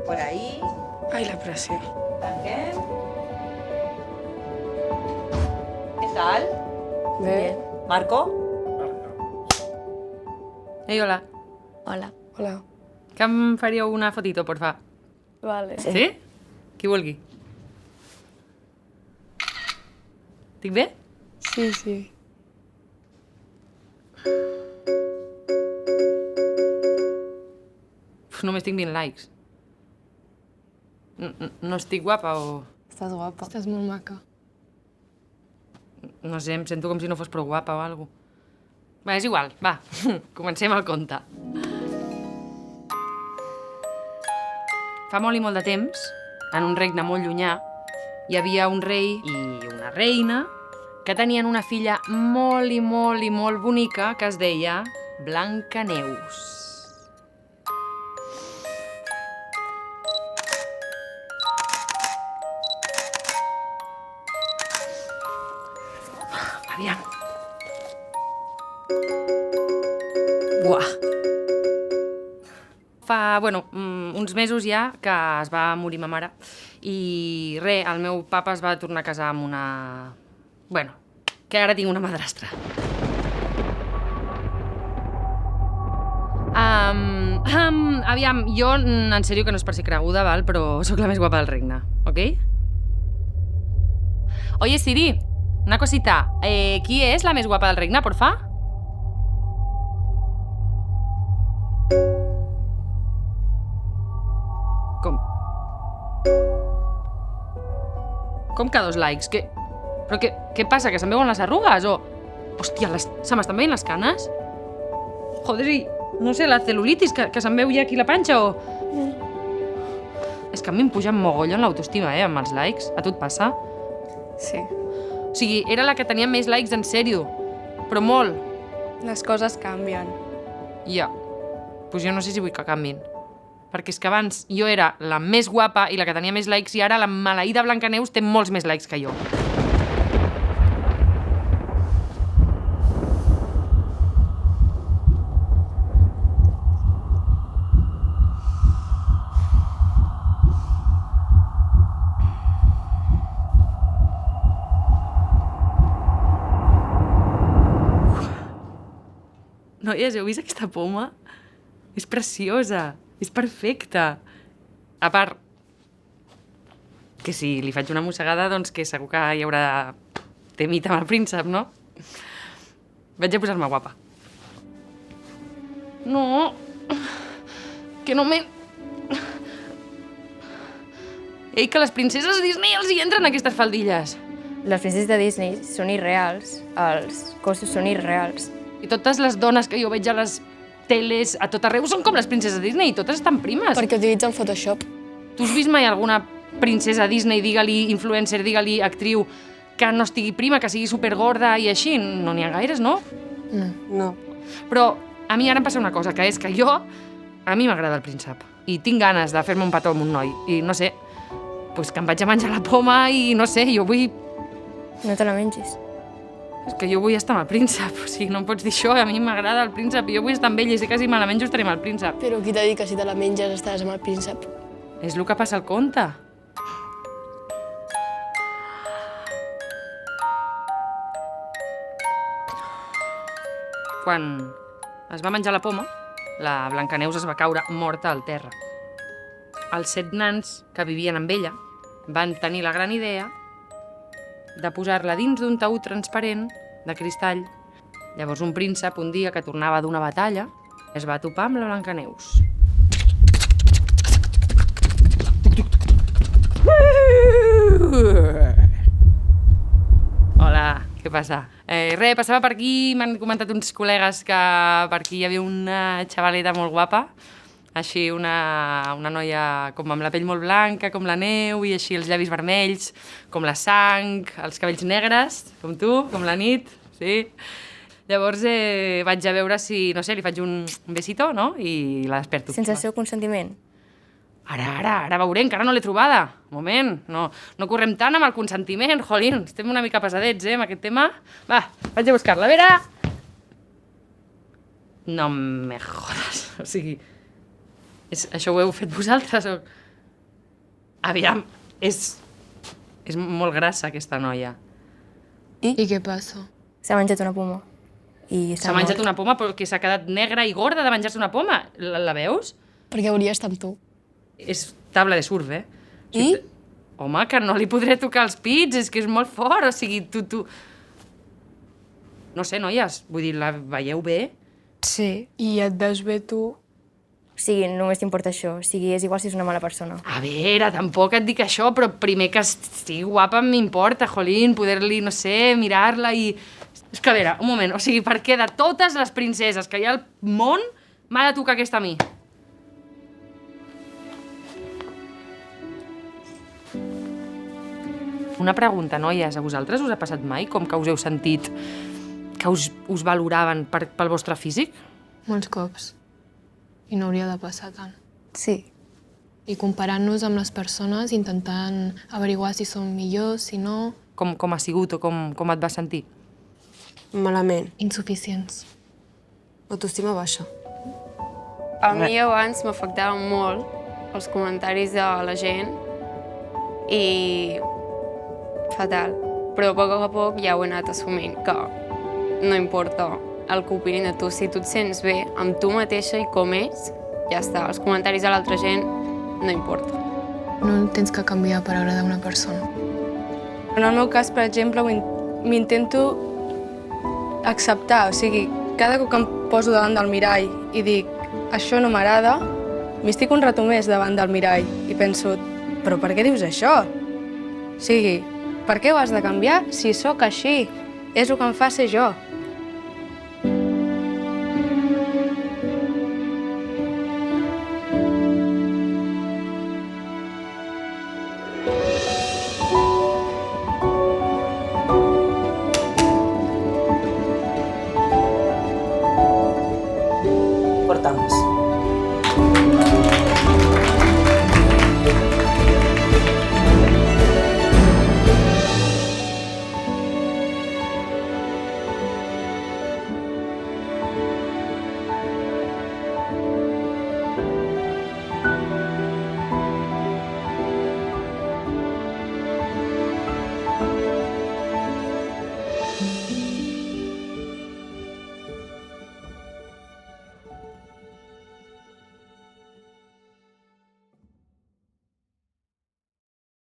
Por ahí. Ai, la pressió. Tanquem. Què tal? Bé. Marco? Ei, hola. Hola. Hola. Que em faríeu una fotito, porfa? Vale. Sí? Qui vulgui. Estic bé? Sí, sí. Només tinc 20 likes. No estic guapa o... Estàs guapa. Estàs molt maca. No sé, em sento com si no fos prou guapa o alguna cosa. Va, és igual, va, comencem el conte. Fa molt i molt de temps, en un regne molt llunyà, hi havia un rei i una reina que tenien una filla molt i molt i molt bonica que es deia Blancaneus. Aviam. Buah. Fa, uns mesos ja que es va morir ma mare i el meu papa es va tornar a casar amb una... que ara tinc una madrastra. Aviam, jo, en sèrio que no és per ser creguda, val? Però sóc la més guapa del regne, ok? Oye, Siri, una cosita. Qui és la més guapa del regne, porfa? Com? Com que 2 likes? Però què passa, que se'm veuen les arrugues o...? Hòstia, se m'estan veient les canes? Joder, no sé, la cel·lulitis, que se'm veu ja aquí la panxa o... És que a mi em puja mogollon l'autoestima, amb els likes. A tu et passa? Sí. O sigui, era la que tenia més likes en sèrio, però molt. Les coses canvien. Ja. Doncs jo no sé si vull que canvin. Perquè és que abans jo era la més guapa i la que tenia més likes i ara la maleïda Blancaneus té molts més likes que jo. Noies, heu vist aquesta poma? És preciosa, és perfecta. A part, que si li faig una mossegada, doncs que segur que hi haurà temita amb el príncep, no? Vaig a posar-me guapa. No, que no me... Ei, que les princeses Disney els hi entren aquestes faldilles. Les princeses de Disney són irreals. Els cossos són irreals. I totes les dones que jo veig a les teles a tot arreu són com les princeses Disney, totes estan primes. Perquè utilitzen Photoshop. Tu has vist mai alguna princesa Disney, digue-li influencer, digue-li actriu, que no estigui prima, que sigui supergorda i així? No n'hi ha gaires, no? No. Però a mi ara em passa una cosa, que és que a mi m'agrada el príncep. I tinc ganes de fer-me un petó amb un noi. I no sé, doncs que em vaig a menjar la poma i no sé, jo vull... No te la mengis. És que jo vull estar amb el príncep, o sigui, no em pots dir això, a mi m'agrada el príncep, jo vull estar amb ell i sé que si me la menjo estaré amb el príncep. Però qui t'ha dit que si te la menges estaràs amb el príncep? És el que passa al conte. Quan es va menjar la poma, la Blancaneus es va caure morta al terra. Els 7 nans que vivien amb ella van tenir la gran idea de posar-la dins d'un taüt transparent de cristall. Llavors un príncep, un dia que tornava d'una batalla, es va topar amb la Blancaneus. Hola, què passa? Passava per aquí, m'han comentat uns col·legues que per aquí hi havia una xavaleta molt guapa, així una noia com amb la pell molt blanca, com la neu, i així els llavis vermells, com la sang, els cabells negres, com tu, com la nit, sí. Llavors vaig a veure si, no sé, li faig un besito, no?, i la desperto. Sense el seu consentiment. Ara veurem, que ara no l'he trobada. Un moment, no correm tant amb el consentiment, jolín, estem una mica pesadets, amb aquest tema. Va, vaig a buscar-la, a veure... No me jodes, o sigui... Això ho heu fet vosaltres o...? Aviam, és molt grassa aquesta noia. I què passa? S'ha menjat una poma. I S'ha menjat una poma perquè s'ha quedat negra i gorda de menjar-se una poma. La veus? Perquè hauria estat amb tu. És taula de surf, eh? O I? Home, que no li podré tocar els pits, és que és molt fort, o sigui, tu... No sé, noies, vull dir, la veieu bé? Sí. I et veus bé tu? O sigui, només t'importa això. O sigui, és igual si és una mala persona. A veure, tampoc et dic això, però primer que estigui guapa m'importa, jolín, poder-li, no sé, mirar-la i... És que a veure, un moment, o sigui, per què de totes les princeses que hi ha al món m'ha de tocar aquesta a mi? Una pregunta, noies, a vosaltres us ha passat mai com que us heu sentit que us valoraven pel vostre físic? Molts cops. I no hauria de passar tant. Sí. I comparant-nos amb les persones, intentant averiguar si som millors, si no... Com ha sigut o com et vas sentir? Malament. Insuficients. Autoestima baixa. A mi abans m'afectaven molt els comentaris de la gent i fatal. Però a poc a poc ja ho he anat assumint, que no importa el que opinin de tu. Si tu et sents bé amb tu mateixa i com ets, ja està. Els comentaris de l'altra gent no importa. No tens que canviar per agradar una persona. En el meu cas, per exemple, m'intento acceptar. O sigui, cada cop que em poso davant del mirall i dic això no m'agrada, m'estic un rato més davant del mirall i penso, però per què dius això? O sigui, per què ho has de canviar si sóc així? És el que em fa ser jo. Cortamos.